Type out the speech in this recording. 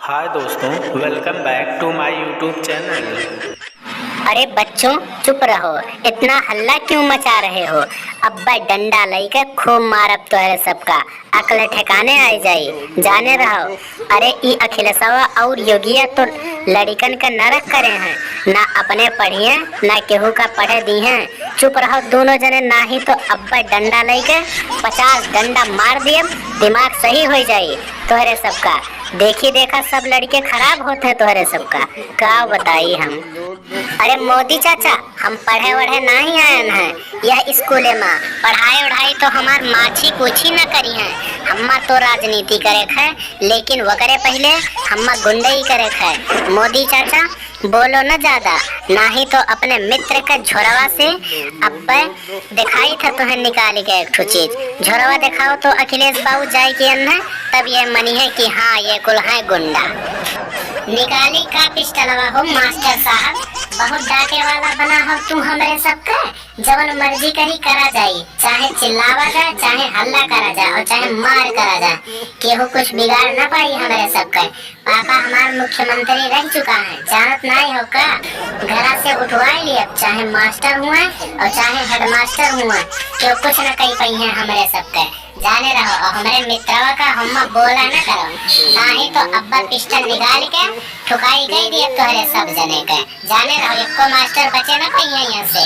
हाय दोस्तों, welcome back to my YouTube channel. अरे बच्चों चुप रहो, इतना हल्ला क्यों मचा रहे हो। अब्बा डंडा लेके खूब मारब तोहरे सबका, अकल ठिकाने आ जाई। जाने रहो। अरे ई अखिलेशवा और योगिया तो लड़िकन का नरक करे हैं, ना अपने पढ़िए ना केहू का पढ़े दी हैं। चुप रहो दोनों जने, ना ही तो अब्बा डंडा लेके 50 डंडा मार दिए, दिमाग सही हो जाई तोहरे सबका। देखी देखा सब लड़के खराब होते हैं तोहरे सबका, का बताई हम। अरे मोदी चाचा, हम पढ़े वढ़े नहीं आए हैं यह स्कूले में। पढ़ाई उढ़ाई तो हमार माछी कुछ ही न करी है। हम्मा तो राजनीति करे है, लेकिन वकरे पहले हम्मा गुंडई करे है। मोदी चाचा बोलो न ज्यादा, ना ही तो अपने मित्र के झोरवा से अब्बे दिखाई था तुम्हें निकाली के एक ठो चीज। झोरवा दिखाओ तो अखिलेश बाबू जाए कि अन्ना, तब ये मनी है कि हाँ ये कुल है गुंडा। निकाली का पिस्टलवा हो मास्टर साहब, बहुत डांटे वाला बना हो तू हमरे सबका। जवन मर्जी करी करा जाई, चाहे चिल्लावा जाए, चाहे हल्ला करा जाए और चाहे मार करा जाए, केहू कुछ बिगाड़ ना पाई हमरे सबका। पापा हमार मुख्यमंत्री रह चुका है, जानत नहीं हो का। घरा से उठवाई लिए, चाहे मास्टर हुए और चाहे हेडमास्टर हुए, क्यों कुछ न कही पाई है हमरे सबका। जाने रहो और हमारे मित्रवा का हम बोला न करो, ना ही तो अब्बा पिस्टल निकाल के ठुकाई गई दिए तोहरे सब जने के। जाने रहो एको मास्टर बचे न पाई यहाँ से।